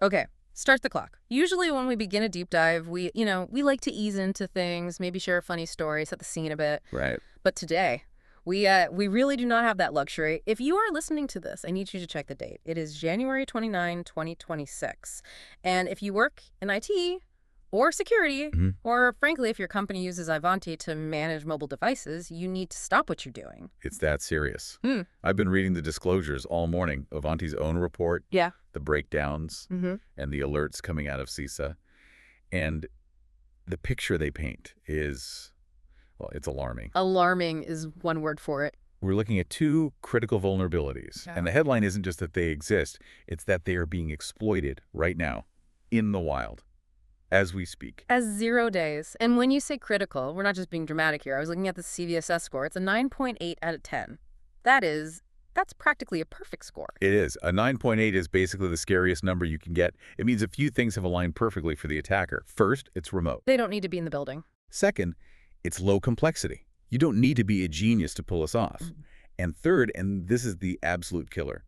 Okay, start the clock. Usually when we begin a deep dive, we like to ease into things, maybe share a funny story, set the scene a bit. Right. But today, we really do not have that luxury. If you are listening to this, I need you to check the date. It is January 29, 2026. And if you work in IT or security, or frankly, if your company uses Ivanti to manage mobile devices, you need to stop what you're doing. It's that serious. Hmm. I've been reading the disclosures all morning, Ivanti's own report, Yeah. the breakdowns, Mm-hmm. and the alerts coming out of CISA. And the picture they paint is, well, it's alarming. Alarming is one word for it. We're looking at two critical vulnerabilities. Yeah. And the headline isn't just that they exist, it's that they are being exploited right now, in the wild, as we speak. As 0 days. And when you say critical, we're not just being dramatic here. I was looking at the CVSS score. It's a 9.8 out of 10. That's practically a perfect score. It is. A 9.8 is basically the scariest number you can get. It means a few things have aligned perfectly for the attacker. First, it's remote. They don't need to be in the building. Second, it's low complexity. You don't need to be a genius to pull this off. And third, and this is the absolute killer,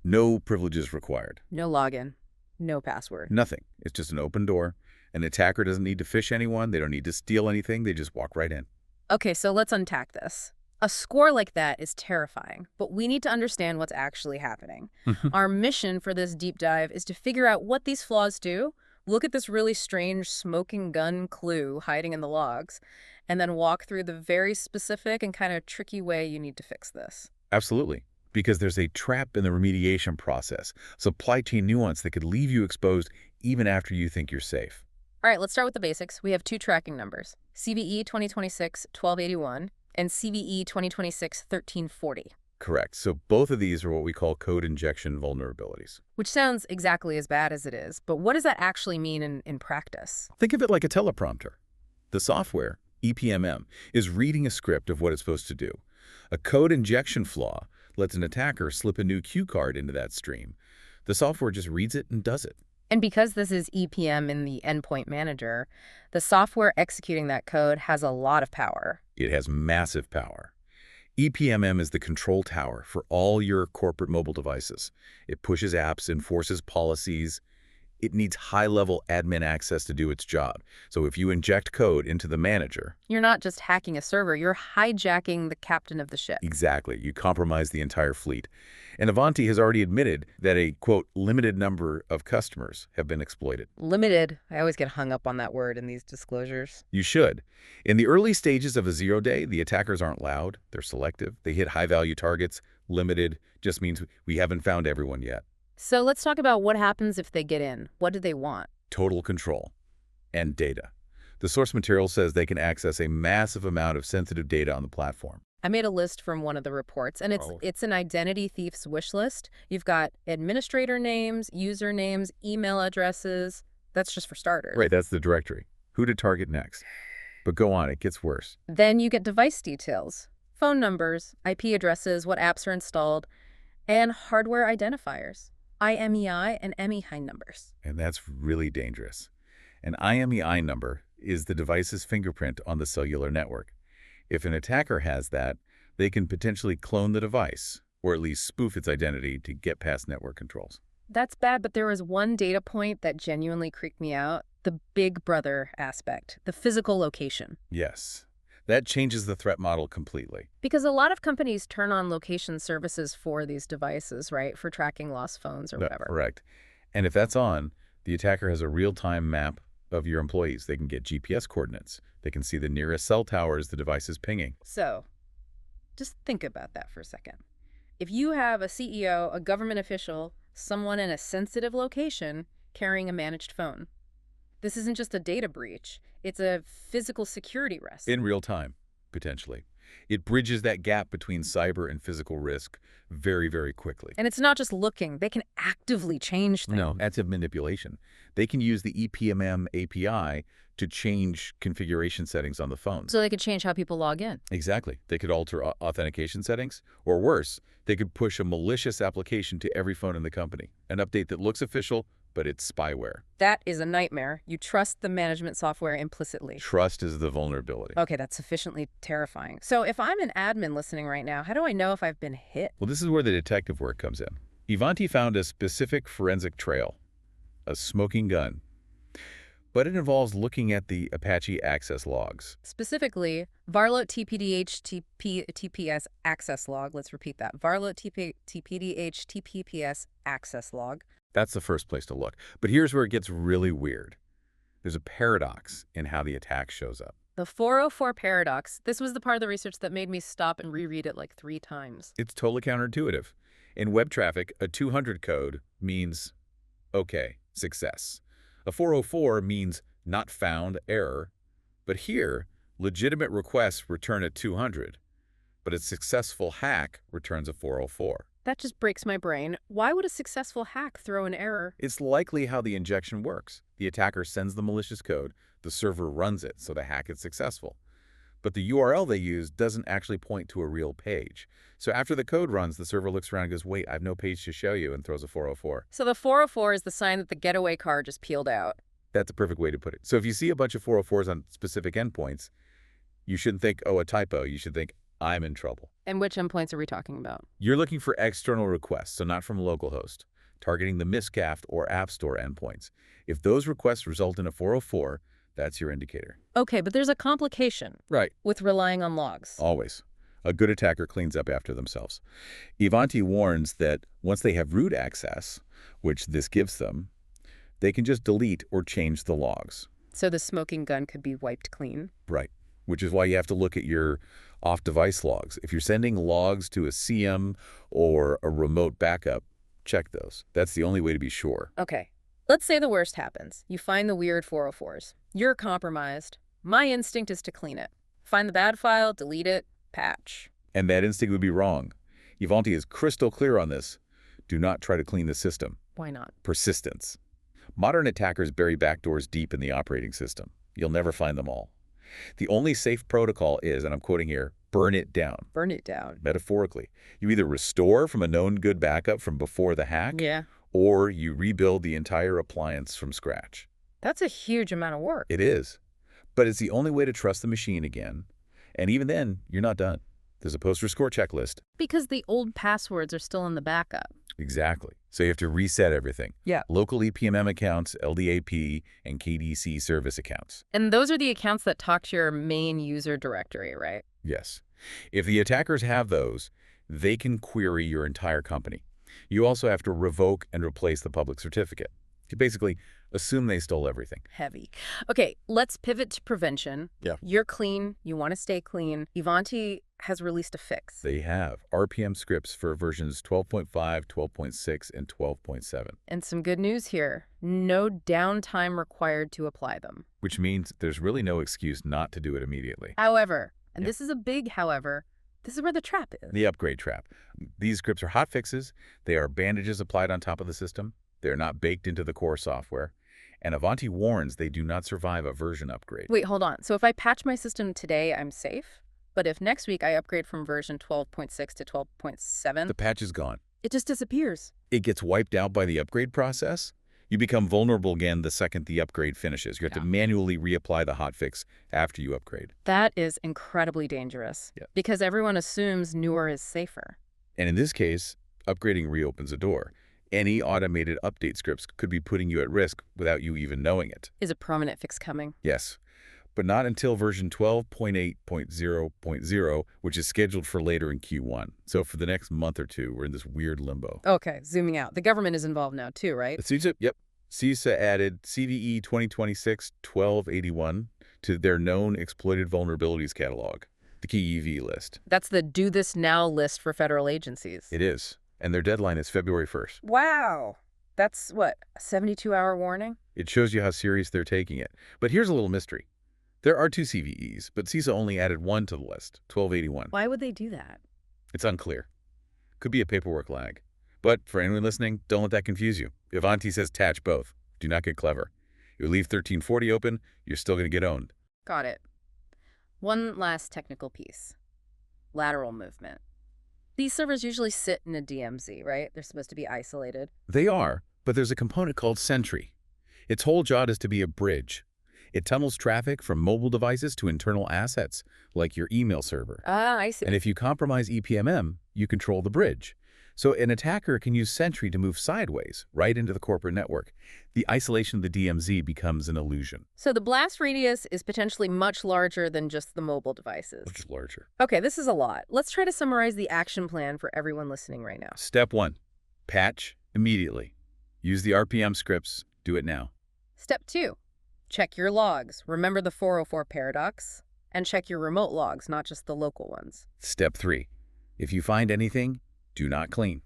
no privileges required. No login. No password. Nothing. It's just an open door. An attacker doesn't need to phish anyone. They don't need to steal anything. They just walk right in. Okay, so let's unpack this. A score like that is terrifying, but we need to understand what's actually happening. Our mission for this deep dive is to figure out what these flaws do, look at this really strange smoking gun clue hiding in the logs, and then walk through the very specific and kind of tricky way you need to fix this. Absolutely. Because there's a trap in the remediation process, supply chain nuance that could leave you exposed even after you think you're safe. All right, let's start with the basics. We have two tracking numbers, CVE-2026-1281 and CVE-2026-1340. Correct. So both of these are what we call code injection vulnerabilities. Which sounds exactly as bad as it is, but what does that actually mean in practice? Think of it like a teleprompter. The software, EPMM, is reading a script of what it's supposed to do. A code injection flaw lets an attacker slip a new cue card into that stream. The software just reads it and does it. And because this is EPM in the Endpoint Manager, the software executing that code has a lot of power. It has massive power. EPMM is the control tower for all your corporate mobile devices. It pushes apps, enforces policies. It needs high-level admin access to do its job. So if you inject code into the manager... You're not just hacking a server, you're hijacking the captain of the ship. Exactly. You compromise the entire fleet. And Ivanti has already admitted that a, quote, limited number of customers have been exploited. Limited. I always get hung up on that word in these disclosures. You should. In the early stages of a 0 day, the attackers aren't loud. They're selective. They hit high-value targets. Limited just means we haven't found everyone yet. So let's talk about what happens if they get in. What do they want? Total control and data. The source material says they can access a massive amount of sensitive data on the platform. I made a list from one of the reports, and it's an identity thief's wish list. You've got administrator names, usernames, email addresses. That's just for starters. Right, that's the directory. Who to target next? But go on, it gets worse. Then you get device details, phone numbers, IP addresses, what apps are installed, and hardware identifiers. IMEI and MEI numbers. And that's really dangerous. An IMEI number is the device's fingerprint on the cellular network. If an attacker has that, they can potentially clone the device, or at least spoof its identity to get past network controls. That's bad, but there was one data point that genuinely creeped me out, the big brother aspect, the physical location. Yes. That changes the threat model completely. Because a lot of companies turn on location services for these devices, right? For tracking lost phones or whatever. Correct. And if that's on, the attacker has a real-time map of your employees. They can get GPS coordinates. They can see the nearest cell towers the device is pinging. So, just think about that for a second. If you have a CEO, a government official, someone in a sensitive location carrying a managed phone, this isn't just a data breach. It's a physical security risk. In real time, potentially. It bridges that gap between cyber and physical risk very, very quickly. And it's not just looking. They can actively change things. No, that's a manipulation. They can use the EPMM API to change configuration settings on the phone. So they could change how people log in. Exactly. They could alter authentication settings, or worse, they could push a malicious application to every phone in the company. An update that looks official, but it's spyware. That is a nightmare. You trust the management software implicitly. Trust is the vulnerability. Okay, that's sufficiently terrifying. So if I'm an admin listening right now, how do I know if I've been hit? Well, this is where the detective work comes in. Ivanti found a specific forensic trail. a smoking gun. But it involves looking at the Apache access logs. Specifically, varloat TPS access log. Let's repeat that. Varloat TPS access log. That's the first place to look. But here's where it gets really weird. There's a paradox in how the attack shows up. The 404 paradox. This was the part of the research that made me stop and reread it like 3 times. It's totally counterintuitive. In web traffic, a 200 code means, okay, success. A 404 means not found, error. But here, legitimate requests return a 200, but a successful hack returns a 404. That just breaks my brain. Why would a successful hack throw an error? It's likely how the injection works. The attacker sends the malicious code, the server runs it, so the hack is successful. But the URL they use doesn't actually point to a real page. So after the code runs, the server looks around and goes, wait, I have no page to show you, and throws a 404. So the 404 is the sign that the getaway car just peeled out. That's a perfect way to put it. So if you see a bunch of 404s on specific endpoints, you shouldn't think, oh, a typo. You should think, I'm in trouble. And which endpoints are we talking about? You're looking for external requests, so not from localhost, targeting the miscast or App Store endpoints. If those requests result in a 404, that's your indicator. Okay, but there's a complication. Right. With relying on logs. Always. A good attacker cleans up after themselves. Ivanti warns that once they have root access, which this gives them, they can just delete or change the logs. So the smoking gun could be wiped clean. Right. Which is why you have to look at your off-device logs. If you're sending logs to a CM or a remote backup, check those. That's the only way to be sure. Okay. Let's say the worst happens. You find the weird 404s. You're compromised. My instinct is to clean it. Find the bad file, delete it, patch. And that instinct would be wrong. Ivanti is crystal clear on this. Do not try to clean the system. Why not? Persistence. Modern attackers bury backdoors deep in the operating system. You'll never find them all. The only safe protocol is, and I'm quoting here, burn it down. Burn it down. Metaphorically. You either restore from a known good backup from before the hack, Yeah. or you rebuild the entire appliance from scratch. That's a huge amount of work. It is. But it's the only way to trust the machine again. And even then, you're not done. There's a post-restore checklist. Because the old passwords are still in the backup. Exactly. So you have to reset everything. Yeah. Local EPMM accounts, LDAP, and KDC service accounts. And those are the accounts that talk to your main user directory, right? Yes. If the attackers have those, they can query your entire company. You also have to revoke and replace the public certificate. You basically assume they stole everything. Heavy. Okay, let's pivot to prevention. Yeah. You're clean. You want to stay clean. Ivanti has released a fix. They have RPM scripts for versions 12.5, 12.6, and 12.7. And some good news here. No downtime required to apply them. Which means there's really no excuse not to do it immediately. However, and Yeah. this is a big however, this is where the trap is. The upgrade trap. These scripts are hot fixes. They are bandages applied on top of the system. They're not baked into the core software. And Ivanti warns they do not survive a version upgrade. Wait, hold on. So if I patch my system today, I'm safe? But if next week I upgrade from version 12.6 to 12.7, The patch is gone. it just disappears. It gets wiped out by the upgrade process. You become vulnerable again the second the upgrade finishes. You have to manually reapply the hotfix after you upgrade. That is incredibly dangerous. Yeah. Because everyone assumes newer is safer. And in this case, upgrading reopens a door. Any automated update scripts could be putting you at risk without you even knowing it. Is a permanent fix coming? Yes, but not until version 12.8.0.0, which is scheduled for later in Q1. So for the next month or two, we're in this weird limbo. Okay, zooming out. The government is involved now too, right? CISA, yep. CISA added CVE-2026-1281 to their Known Exploited Vulnerabilities catalog, the key EV list. That's the do this now list for federal agencies. It is. And their deadline is February 1st. Wow. That's what, a 72-hour warning? It shows you how serious they're taking it. But here's a little mystery. There are 2 CVEs, but CISA only added one to the list, 1281. Why would they do that? It's unclear. Could be a paperwork lag. But for anyone listening, don't let that confuse you. Ivanti says attach both. Do not get clever. You leave 1340 open, you're still going to get owned. Got it. One last technical piece. Lateral movement. These servers usually sit in a DMZ, right? They're supposed to be isolated. They are, but there's a component called Sentry. Its whole job is to be a bridge. It tunnels traffic from mobile devices to internal assets, like your email server. Ah, I see. And if you compromise EPMM, you control the bridge. So an attacker can use Sentry to move sideways, right into the corporate network. The isolation of the DMZ becomes an illusion. So the blast radius is potentially much larger than just the mobile devices. Much larger. Okay, this is a lot. Let's try to summarize the action plan for everyone listening right now. Step 1. Patch immediately. Use the RPM scripts. Do it now. Step 2. Check your logs. Remember the 404 paradox? And check your remote logs, not just the local ones. Step 3. If you find anything, do not clean.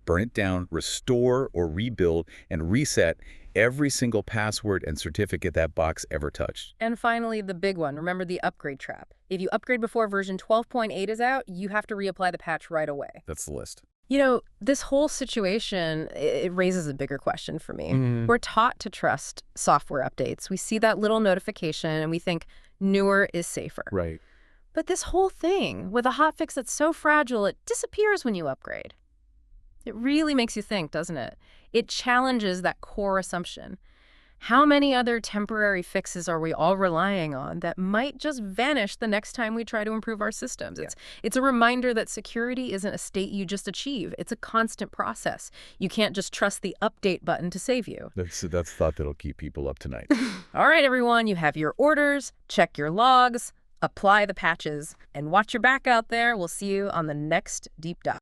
Burn it down, restore or rebuild, and reset every single password and certificate that box ever touched. And finally, the big one. Remember the upgrade trap. If you upgrade before version 12.8 is out, you have to reapply the patch right away. That's the list. You know, this whole situation, it raises a bigger question for me. We're taught to trust software updates. We see that little notification and we think newer is safer. Right. But this whole thing, with a hotfix that's so fragile, it disappears when you upgrade. It really makes you think, doesn't it? It challenges that core assumption. How many other temporary fixes are we all relying on that might just vanish the next time we try to improve our systems? It's a reminder that security isn't a state you just achieve. It's a constant process. You can't just trust the update button to save you. That's thought that'll keep people up tonight. All right, everyone, you have your orders, check your logs, apply the patches, and watch your back out there. We'll see you on the next Deep Dive.